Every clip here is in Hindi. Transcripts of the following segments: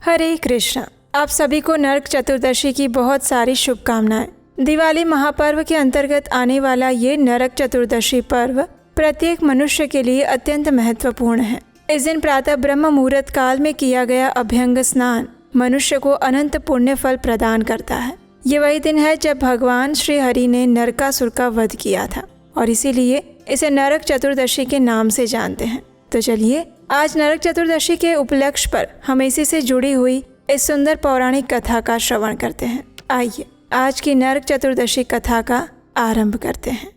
हरे कृष्णा। आप सभी को नरक चतुर्दशी की बहुत सारी शुभकामनाएं। दिवाली महापर्व के अंतर्गत आने वाला ये नरक चतुर्दशी पर्व प्रत्येक मनुष्य के लिए अत्यंत महत्वपूर्ण है। इस दिन प्रातः ब्रह्म मुहूर्त काल में किया गया अभ्यंग स्नान मनुष्य को अनंत पुण्य फल प्रदान करता है। ये वही दिन है जब भगवान श्री हरि ने नरकासुर का वध किया था और इसीलिए इसे नरक चतुर्दशी के नाम से जानते हैं। तो चलिए आज नरक चतुर्दशी के उपलक्ष्य पर हम इसी से जुड़ी हुई इस सुंदर पौराणिक कथा का श्रवण करते हैं। आइए आज की नरक चतुर्दशी कथा का आरंभ करते हैं।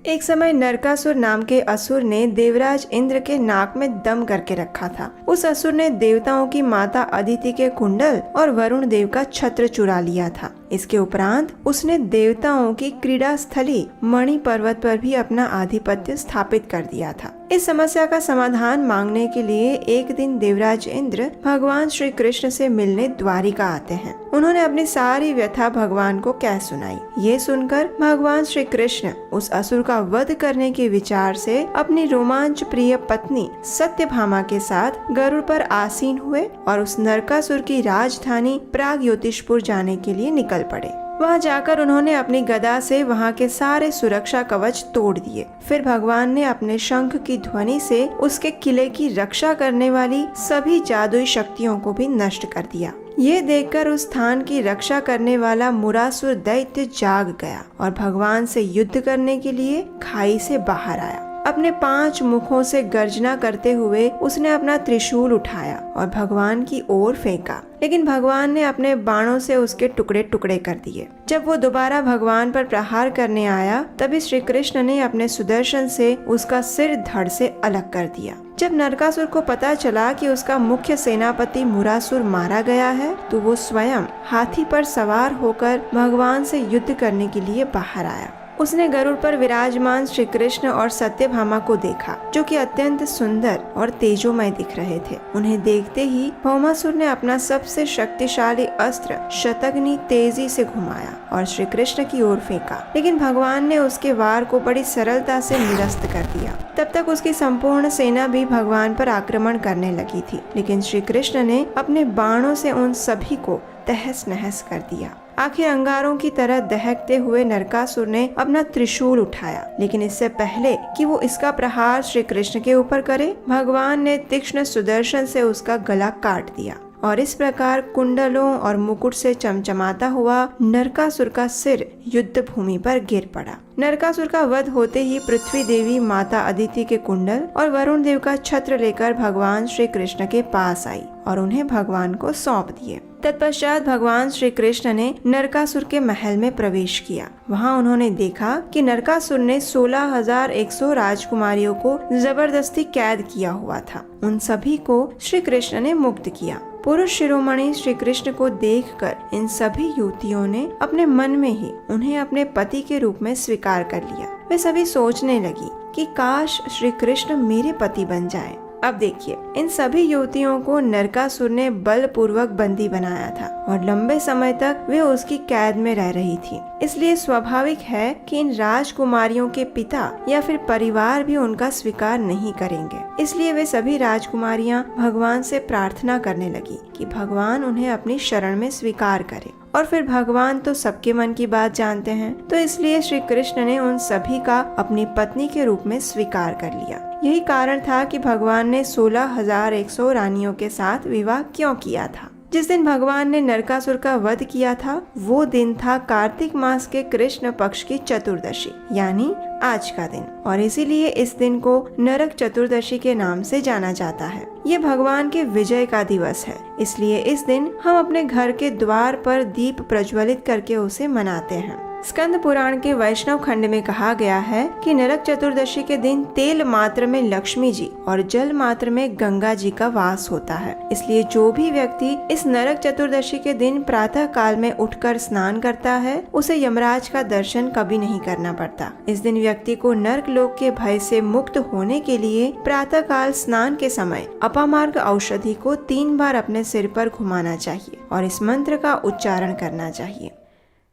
एक समय नरकासुर नाम के असुर ने देवराज इंद्र के नाक में दम करके रखा था। उस असुर ने देवताओं की माता अदिति के कुंडल और वरुण देव का छत्र चुरा लिया था। इसके उपरांत उसने देवताओं की क्रीड़ा स्थली मणि पर्वत पर भी अपना आधिपत्य स्थापित कर दिया था। इस समस्या का समाधान मांगने के लिए एक दिन देवराज इंद्र भगवान श्री कृष्ण से मिलने द्वारिका आते हैं। उन्होंने अपनी सारी व्यथा भगवान को कह सुनाई। ये सुनकर भगवान श्री कृष्ण उस असुर का वध करने के विचार से अपनी रोमांच प्रिय पत्नी सत्यभामा के साथ गरुड़ पर आसीन हुए और उस नरकासुर की राजधानी प्रागज्योतिषपुर जाने के लिए निकल पड़े। वहाँ जाकर उन्होंने अपनी गदा से वहाँ के सारे सुरक्षा कवच तोड़ दिए। फिर भगवान ने अपने शंख की ध्वनि से उसके किले की रक्षा करने वाली सभी जादुई शक्तियों को भी नष्ट कर दिया। ये देखकर उस स्थान की रक्षा करने वाला मुरासुर दैत्य जाग गया और भगवान से युद्ध करने के लिए खाई से बाहर आया। अपने 5 मुखों से गर्जना करते हुए उसने अपना त्रिशूल उठाया और भगवान की ओर फेंका, लेकिन भगवान ने अपने बाणों से उसके टुकड़े टुकड़े कर दिए। जब वो दोबारा भगवान पर प्रहार करने आया तभी श्री कृष्ण ने अपने सुदर्शन से उसका सिर धड़ से अलग कर दिया। जब नरकासुर को पता चला कि उसका मुख्य सेनापति मुरासुर मारा गया है तो वो स्वयं हाथी पर सवार होकर भगवान से युद्ध करने के लिए बाहर आया। उसने गरुड़ पर विराजमान श्री कृष्ण और सत्यभामा को देखा जो कि अत्यंत सुंदर और तेजोमय दिख रहे थे। उन्हें देखते ही भौमासुर ने अपना सबसे शक्तिशाली अस्त्र शतघ्नि तेजी से घुमाया और श्री कृष्ण की ओर फेंका, लेकिन भगवान ने उसके वार को बड़ी सरलता से निरस्त कर दिया। तब तक उसकी संपूर्ण सेना भी भगवान पर आक्रमण करने लगी थी, लेकिन श्री कृष्ण ने अपने बाणों से उन सभी को तहस नहस कर दिया। आखिर अंगारों की तरह दहकते हुए नरकासुर ने अपना त्रिशूल उठाया, लेकिन इससे पहले कि वो इसका प्रहार श्री कृष्ण के ऊपर करे, भगवान ने तीक्ष्ण सुदर्शन से उसका गला काट दिया और इस प्रकार कुंडलों और मुकुट से चमचमाता हुआ नरकासुर का सिर युद्ध भूमि पर गिर पड़ा। नरकासुर का वध होते ही पृथ्वी देवी माता अदिति के कुंडल और वरुण देव का छत्र लेकर भगवान श्री कृष्ण के पास आई और उन्हें भगवान को सौंप दिए। तत्पश्चात भगवान श्री कृष्ण ने नरकासुर के महल में प्रवेश किया। वहाँ उन्होंने देखा कि नरकासुर ने 16,100 राजकुमारियों को जबरदस्ती कैद किया हुआ था। उन सभी को श्री कृष्ण ने मुक्त किया। पुरुष शिरोमणि श्री कृष्ण को देखकर इन सभी युवतियों ने अपने मन में ही उन्हें अपने पति के रूप में स्वीकार कर लिया। वे सभी सोचने लगी कि काश श्री कृष्ण मेरे पति बन जाए। अब देखिए, इन सभी युवतियों को नरकासुर ने बलपूर्वक बंदी बनाया था और लंबे समय तक वे उसकी कैद में रह रही थी। इसलिए स्वाभाविक है कि इन राजकुमारियों के पिता या फिर परिवार भी उनका स्वीकार नहीं करेंगे। इसलिए वे सभी राजकुमारियां भगवान से प्रार्थना करने लगी कि भगवान उन्हें अपनी शरण में स्वीकार करे। और फिर भगवान तो सबके मन की बात जानते हैं, तो इसलिए श्री कृष्ण ने उन सभी का अपनी पत्नी के रूप में स्वीकार कर लिया। यही कारण था कि भगवान ने 16,100 रानियों के साथ विवाह क्यों किया था। जिस दिन भगवान ने नरकासुर का वध किया था वो दिन था कार्तिक मास के कृष्ण पक्ष की चतुर्दशी, यानी आज का दिन, और इसीलिए इस दिन को नरक चतुर्दशी के नाम से जाना जाता है। ये भगवान के विजय का दिवस है, इसलिए इस दिन हम अपने घर के द्वार पर दीप प्रज्वलित करके उसे मनाते हैं। स्कंद पुराण के वैष्णव खंड में कहा गया है कि नरक चतुर्दशी के दिन तेल मात्र में लक्ष्मी जी और जल मात्र में गंगा जी का वास होता है। इसलिए जो भी व्यक्ति इस नरक चतुर्दशी के दिन प्रातः काल में उठकर स्नान करता है उसे यमराज का दर्शन कभी नहीं करना पड़ता। इस दिन व्यक्ति को नरक लोक के भय से मुक्त होने के लिए प्रातः काल स्नान के समय अपामार्ग औषधि को 3 बार अपने सिर पर घुमाना चाहिए और इस मंत्र का उच्चारण करना चाहिए।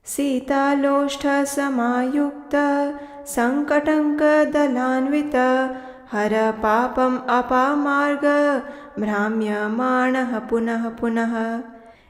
सीतालोष्ठ समायुक्त संकटंक दलान्वित हर पापम अपामार्ग भ्राम्यमाणः पुनः पुनः।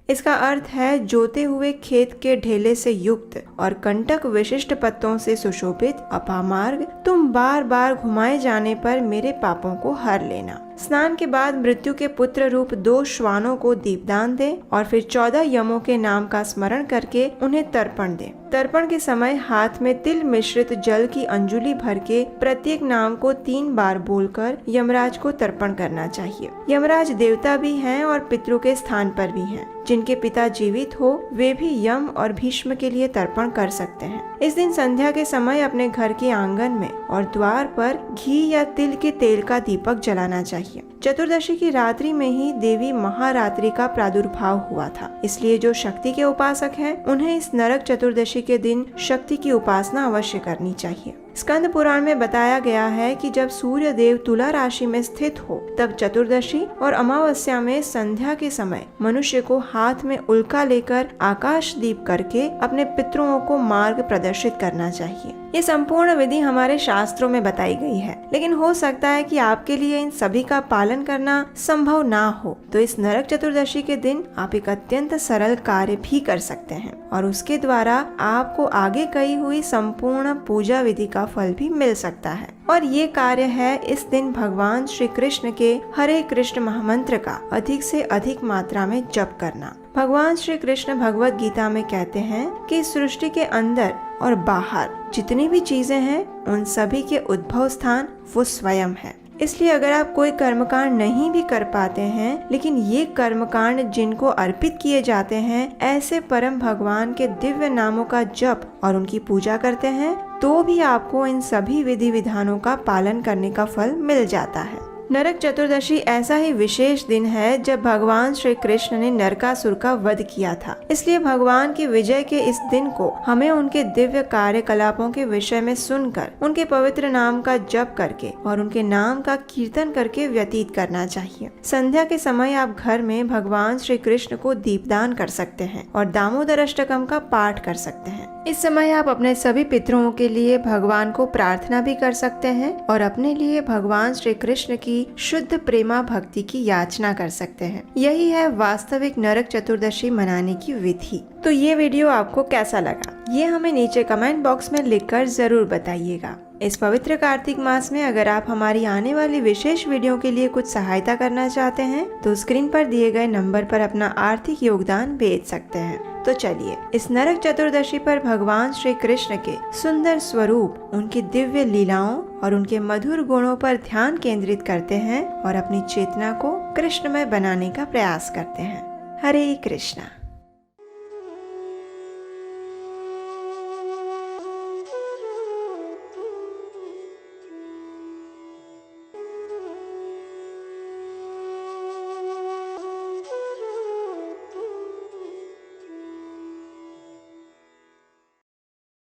इसका अर्थ है जोते हुए खेत के ढेले से युक्त और कंटक विशिष्ट पत्तों से सुशोभित अपामार्ग तुम बार बार घुमाए जाने पर मेरे पापों को हर लेना। स्नान के बाद मृत्यु के पुत्र रूप 2 श्वानों को दीपदान दे और फिर 14 यमों के नाम का स्मरण करके उन्हें तर्पण दे। तर्पण के समय हाथ में तिल मिश्रित जल की अंजुलि भर के प्रत्येक नाम को 3 बार बोलकर यमराज को तर्पण करना चाहिए। यमराज देवता भी हैं और पितरों के स्थान पर भी हैं। जिनके पिता जीवित हो वे भी यम और भीष्म के लिए तर्पण कर सकते हैं। इस दिन संध्या के समय अपने घर के आंगन में और द्वार पर घी या तिल के तेल का दीपक जलाना चाहिए। चतुर्दशी की रात्रि में ही देवी महारात्रि का प्रादुर्भाव हुआ था, इसलिए जो शक्ति के उपासक हैं, उन्हें इस नरक चतुर्दशी के दिन शक्ति की उपासना अवश्य करनी चाहिए। स्कंद पुराण में बताया गया है कि जब सूर्य देव तुला राशि में स्थित हो तब चतुर्दशी और अमावस्या में संध्या के समय मनुष्य को हाथ में उल्का लेकर आकाश दीप करके अपने पितरों को मार्ग प्रदर्शित करना चाहिए। ये संपूर्ण विधि हमारे शास्त्रों में बताई गई है, लेकिन हो सकता है कि आपके लिए इन सभी का पालन करना संभव ना हो, तो इस नरक चतुर्दशी के दिन आप एक अत्यंत सरल कार्य भी कर सकते हैं और उसके द्वारा आपको आगे कही हुई संपूर्ण पूजा विधि का फल भी मिल सकता है। और ये कार्य है इस दिन भगवान श्री कृष्ण के हरे कृष्ण महामंत्र का अधिक से अधिक मात्रा में जप करना। भगवान श्री कृष्ण भगवत गीता में कहते हैं कि सृष्टि के अंदर और बाहर जितनी भी चीजें हैं उन सभी के उद्भव स्थान वो स्वयं है। इसलिए अगर आप कोई कर्मकांड नहीं भी कर पाते हैं, लेकिन ये कर्मकांड जिनको अर्पित किए जाते हैं ऐसे परम भगवान के दिव्य नामों का जप और उनकी पूजा करते हैं, तो भी आपको इन सभी विधि विधानों का पालन करने का फल मिल जाता है। नरक चतुर्दशी ऐसा ही विशेष दिन है जब भगवान श्री कृष्ण ने नरकासुर का वध किया था। इसलिए भगवान की विजय के इस दिन को हमें उनके दिव्य कार्यकलापों के विषय में सुनकर, उनके पवित्र नाम का जप करके और उनके नाम का कीर्तन करके व्यतीत करना चाहिए। संध्या के समय आप घर में भगवान श्री कृष्ण को दीपदान कर सकते हैं और दामोदर अष्टकम का पाठ कर सकते हैं। इस समय आप अपने सभी पितरों के लिए भगवान को प्रार्थना भी कर सकते हैं और अपने लिए भगवान श्री कृष्ण की शुद्ध प्रेमा भक्ति की याचना कर सकते हैं। यही है वास्तविक नरक चतुर्दशी मनाने की विधि। तो ये वीडियो आपको कैसा लगा, ये हमें नीचे कमेंट बॉक्स में लिखकर जरूर बताइएगा। इस पवित्र कार्तिक मास में अगर आप हमारी आने वाली विशेष वीडियो के लिए कुछ सहायता करना चाहते हैं तो स्क्रीन पर दिए गए नंबर पर अपना आर्थिक योगदान भेज सकते हैं। तो चलिए इस नरक चतुर्दशी पर भगवान श्री कृष्ण के सुंदर स्वरूप, उनकी दिव्य लीलाओं और उनके मधुर गुणों पर ध्यान केंद्रित करते हैं और अपनी चेतना को कृष्णमय बनाने का प्रयास करते हैं। हरे कृष्णा।